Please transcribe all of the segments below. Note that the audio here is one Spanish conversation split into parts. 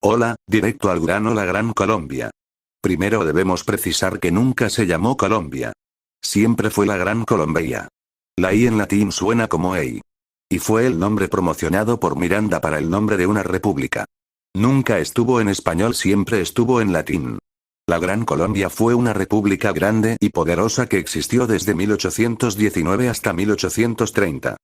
Hola, directo al grano la Gran Colombia. Primero debemos precisar que nunca se llamó Colombia. Siempre fue la Gran Colombia. La I en latín suena como EI. Y fue el nombre promocionado por Miranda para el nombre de una república. Nunca estuvo en español, siempre estuvo en latín. La Gran Colombia fue una república grande y poderosa que existió desde 1819 hasta 1830.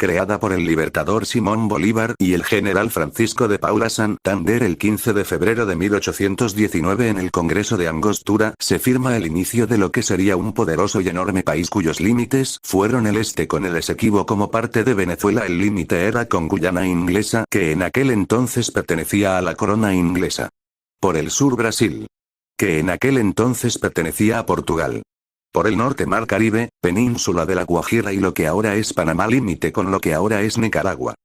Creada por el libertador Simón Bolívar y el general Francisco de Paula Santander el 15 de febrero de 1819 en el Congreso de Angostura, se firma el inicio de lo que sería un poderoso y enorme país cuyos límites fueron el este con el Esequibo como parte de Venezuela, el límite era con Guyana Inglesa, que en aquel entonces pertenecía a la corona inglesa. Por el sur Brasil, que en aquel entonces pertenecía a Portugal. Por el norte Mar Caribe, península de la Guajira y lo que ahora es Panamá, límite con lo que ahora es Nicaragua.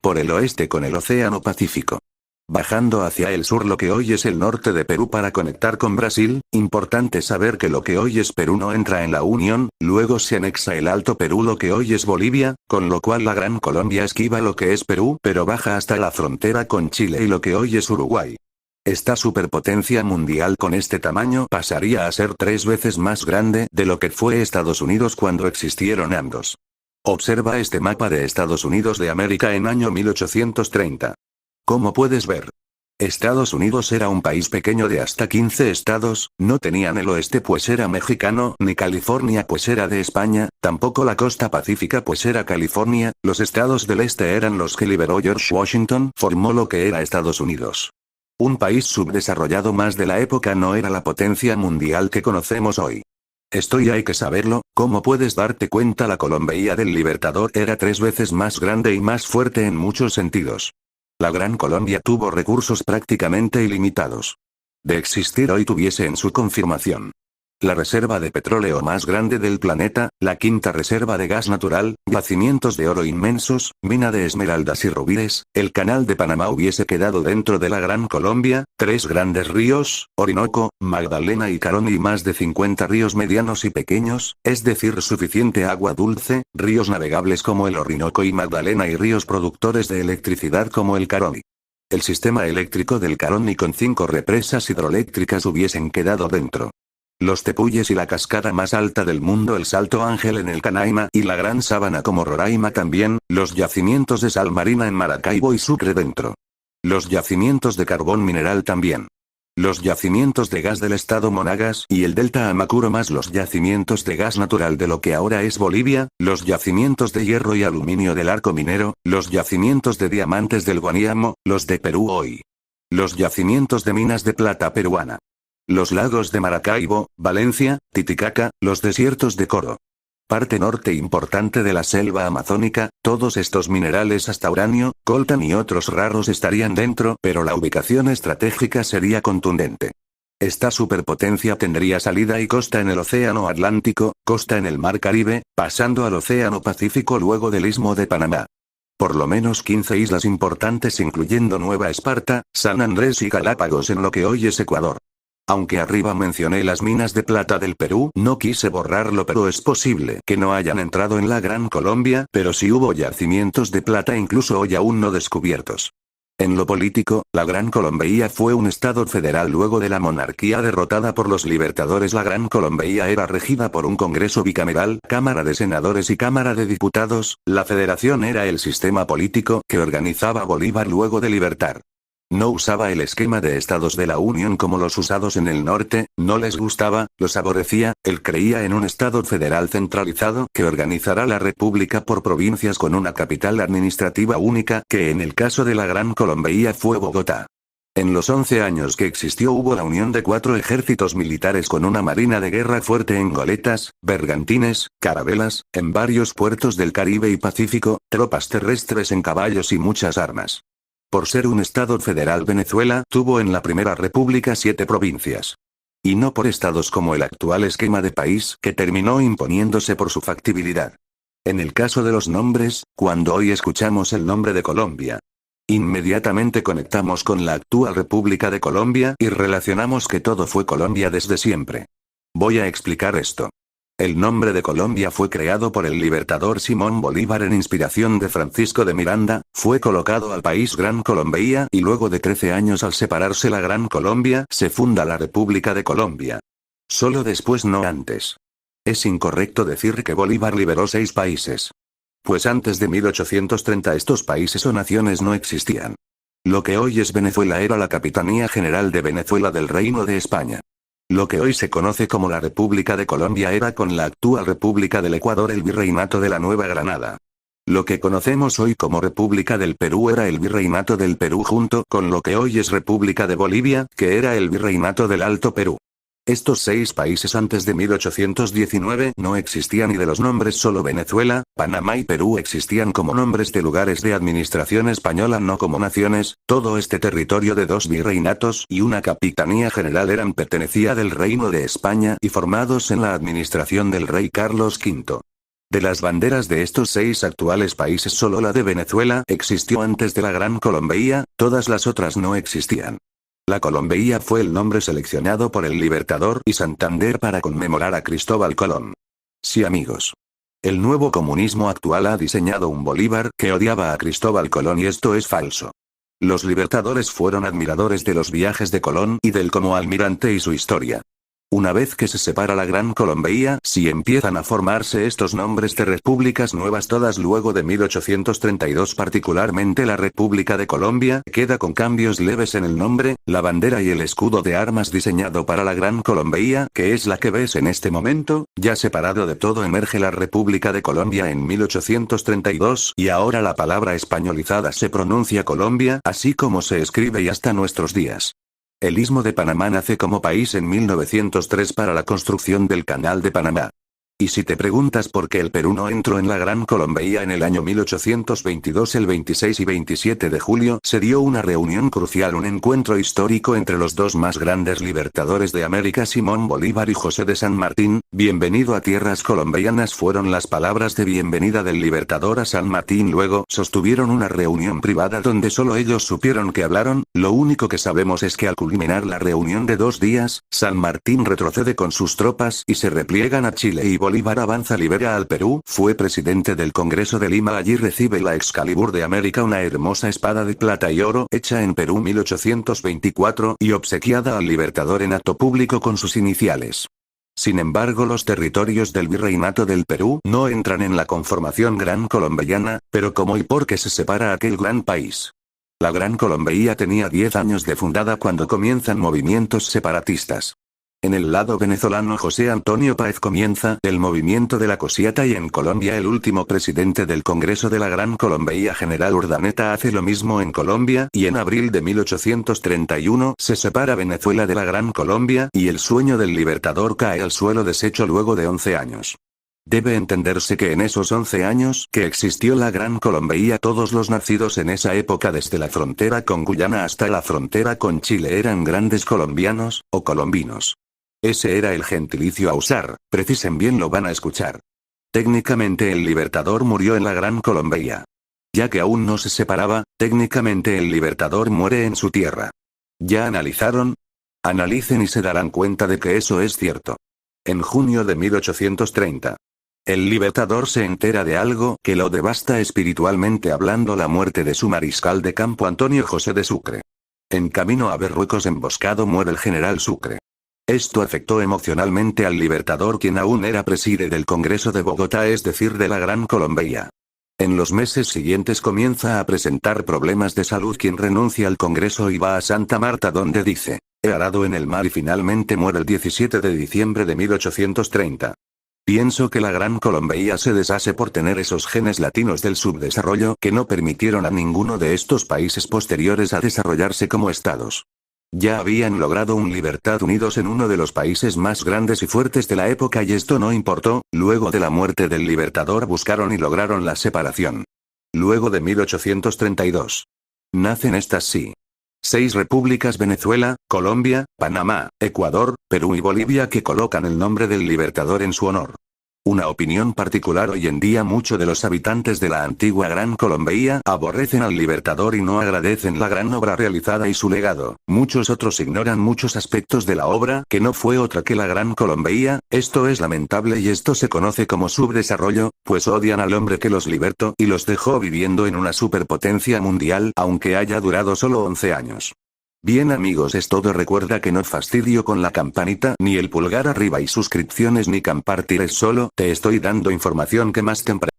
Por el oeste con el Océano Pacífico. Bajando hacia el sur lo que hoy es el norte de Perú para conectar con Brasil. Importante saber que lo que hoy es Perú no entra en la Unión, luego se anexa el Alto Perú, lo que hoy es Bolivia, con lo cual la Gran Colombia esquiva lo que es Perú pero baja hasta la frontera con Chile y lo que hoy es Uruguay. Esta superpotencia mundial con este tamaño pasaría a ser 3 veces más grande de lo que fue Estados Unidos cuando existieron ambos. Observa este mapa de Estados Unidos de América en año 1830. Como puedes ver, Estados Unidos era un país pequeño de hasta 15 estados, no tenían el oeste pues era mexicano, ni California pues era de España, tampoco la costa pacífica pues era California, los estados del este eran los que liberó George Washington, formó lo que era Estados Unidos. Un país subdesarrollado más de la época, no era la potencia mundial que conocemos hoy. Esto ya hay que saberlo, como puedes darte cuenta la Colombia del Libertador era 3 veces más grande y más fuerte en muchos sentidos. La Gran Colombia tuvo recursos prácticamente ilimitados. De existir hoy tuviese en su confirmación la reserva de petróleo más grande del planeta, la quinta reserva de gas natural, yacimientos de oro inmensos, mina de esmeraldas y rubíes, el canal de Panamá hubiese quedado dentro de la Gran Colombia, 3 grandes ríos, Orinoco, Magdalena y Carón y más de 50 ríos medianos y pequeños, es decir suficiente agua dulce, ríos navegables como el Orinoco y Magdalena y ríos productores de electricidad como el Carón. El sistema eléctrico del Carón y con 5 represas hidroeléctricas hubiesen quedado dentro. Los Tepuyes y la cascada más alta del mundo, el Salto Ángel en el Canaima y la Gran Sabana como Roraima también, los yacimientos de sal marina en Maracaibo y Sucre dentro. Los yacimientos de carbón mineral también. Los yacimientos de gas del estado Monagas y el delta Amacuro más los yacimientos de gas natural de lo que ahora es Bolivia, los yacimientos de hierro y aluminio del Arco Minero, los yacimientos de diamantes del Guaniamo, los de Perú hoy. Los yacimientos de minas de plata peruana. Los lagos de Maracaibo, Valencia, Titicaca, los desiertos de Coro. Parte norte importante de la selva amazónica, todos estos minerales hasta uranio, coltan y otros raros estarían dentro, pero la ubicación estratégica sería contundente. Esta superpotencia tendría salida y costa en el Océano Atlántico, costa en el Mar Caribe, pasando al Océano Pacífico luego del Istmo de Panamá. Por lo menos 15 islas importantes incluyendo Nueva Esparta, San Andrés y Galápagos en lo que hoy es Ecuador. Aunque arriba mencioné las minas de plata del Perú, no quise borrarlo, pero es posible que no hayan entrado en la Gran Colombia, pero sí hubo yacimientos de plata incluso hoy aún no descubiertos. En lo político, la Gran Colombia fue un estado federal luego de la monarquía derrotada por los libertadores. La Gran Colombia era regida por un Congreso bicameral, Cámara de Senadores y Cámara de Diputados. La federación era el sistema político que organizaba Bolívar luego de libertar. No usaba el esquema de estados de la Unión como los usados en el norte, no les gustaba, los aborrecía, él creía en un estado federal centralizado que organizará la república por provincias con una capital administrativa única, que en el caso de la Gran Colombia fue Bogotá. En los 11 años que existió hubo la unión de 4 ejércitos militares con una marina de guerra fuerte en goletas, bergantines, carabelas, en varios puertos del Caribe y Pacífico, tropas terrestres en caballos y muchas armas. Por ser un estado federal, Venezuela tuvo en la Primera República 7 provincias. Y no por estados como el actual esquema de país que terminó imponiéndose por su factibilidad. En el caso de los nombres, cuando hoy escuchamos el nombre de Colombia, inmediatamente conectamos con la actual República de Colombia y relacionamos que todo fue Colombia desde siempre. Voy a explicar esto. El nombre de Colombia fue creado por el libertador Simón Bolívar en inspiración de Francisco de Miranda, fue colocado al país Gran Colombia y luego de 13 años al separarse la Gran Colombia se funda la República de Colombia. Solo después, no antes. Es incorrecto decir que Bolívar liberó 6 países. Pues antes de 1830 estos países o naciones no existían. Lo que hoy es Venezuela era la Capitanía General de Venezuela del Reino de España. Lo que hoy se conoce como la República de Colombia era con la actual República del Ecuador el Virreinato de la Nueva Granada. Lo que conocemos hoy como República del Perú era el Virreinato del Perú junto con lo que hoy es República de Bolivia, que era el Virreinato del Alto Perú. Estos 6 países antes de 1819 no existían y de los nombres solo Venezuela, Panamá y Perú existían como nombres de lugares de administración española no como naciones. Todo este territorio de 2 virreinatos y una capitanía general pertenecía del Reino de España y formados en la administración del rey Carlos V. De las banderas de estos 6 actuales países solo la de Venezuela existió antes de la Gran Colombia, todas las otras no existían. La Colombia fue el nombre seleccionado por el Libertador y Santander para conmemorar a Cristóbal Colón. Sí, amigos. El nuevo comunismo actual ha diseñado un Bolívar que odiaba a Cristóbal Colón y esto es falso. Los libertadores fueron admiradores de los viajes de Colón y del como almirante y su historia. Una vez que se separa la Gran Colombia, si empiezan a formarse estos nombres de repúblicas nuevas todas luego de 1832 particularmente la República de Colombia queda con cambios leves en el nombre, la bandera y el escudo de armas diseñado para la Gran Colombia que es la que ves en este momento, ya separado de todo emerge la República de Colombia en 1832 y ahora la palabra españolizada se pronuncia Colombia así como se escribe y hasta nuestros días. El Istmo de Panamá nace como país en 1903 para la construcción del Canal de Panamá. Y si te preguntas por qué el Perú no entró en la Gran Colombia en el año 1822 el 26 y 27 de julio se dio una reunión crucial un encuentro histórico entre los 2 más grandes libertadores de América Simón Bolívar y José de San Martín, bienvenido a tierras colombianas fueron las palabras de bienvenida del libertador a San Martín luego sostuvieron una reunión privada donde solo ellos supieron que hablaron, lo único que sabemos es que al culminar la reunión de 2 días, San Martín retrocede con sus tropas y se repliegan a Chile y Bolívar avanza libera al Perú, fue presidente del Congreso de Lima allí recibe la Excalibur de América una hermosa espada de plata y oro hecha en Perú 1824 y obsequiada al libertador en acto público con sus iniciales. Sin embargo los territorios del Virreinato del Perú no entran en la conformación Gran Colombiana, pero ¿cómo y por qué se separa aquel gran país? La Gran Colombia tenía 10 años de fundada cuando comienzan movimientos separatistas. En el lado venezolano José Antonio Páez comienza el movimiento de la Cosiata y en Colombia el último presidente del Congreso de la Gran Colombia General Urdaneta hace lo mismo en Colombia y en abril de 1831 se separa Venezuela de la Gran Colombia y el sueño del libertador cae al suelo deshecho luego de 11 años. Debe entenderse que en esos 11 años que existió la Gran Colombia todos los nacidos en esa época desde la frontera con Guyana hasta la frontera con Chile eran grandes colombianos, o colombinos. Ese era el gentilicio a usar, precisen bien lo van a escuchar. Técnicamente el libertador murió en la Gran Colombia. Ya que aún no se separaba, técnicamente el libertador muere en su tierra. ¿Ya analizaron? Analicen y se darán cuenta de que eso es cierto. En junio de 1830. El libertador se entera de algo que lo devasta espiritualmente hablando la muerte de su mariscal de campo Antonio José de Sucre. En camino a Berruecos emboscado muere el general Sucre. Esto afectó emocionalmente al libertador quien aún era preside del Congreso de Bogotá es decir de la Gran Colombia. En los meses siguientes comienza a presentar problemas de salud quien renuncia al Congreso y va a Santa Marta donde dice, he arado en el mar y finalmente muere el 17 de diciembre de 1830. Pienso que la Gran Colombia se deshace por tener esos genes latinos del subdesarrollo que no permitieron a ninguno de estos países posteriores a desarrollarse como estados. Ya habían logrado un libertad unidos en uno de los países más grandes y fuertes de la época y esto no importó, luego de la muerte del libertador buscaron y lograron la separación. Luego de 1832. Nacen estas 6 repúblicas Venezuela, Colombia, Panamá, Ecuador, Perú y Bolivia que colocan el nombre del libertador en su honor. Una opinión particular: hoy en día muchos de los habitantes de la antigua Gran Colombia aborrecen al Libertador y no agradecen la gran obra realizada y su legado. Muchos otros ignoran muchos aspectos de la obra, que no fue otra que la Gran Colombia. Esto es lamentable y esto se conoce como subdesarrollo, pues odian al hombre que los libertó y los dejó viviendo en una superpotencia mundial, aunque haya durado solo 11 años. Bien amigos, es todo. Recuerda que no fastidio con la campanita, ni el pulgar arriba y suscripciones ni compartir, es solo te estoy dando información que más temprano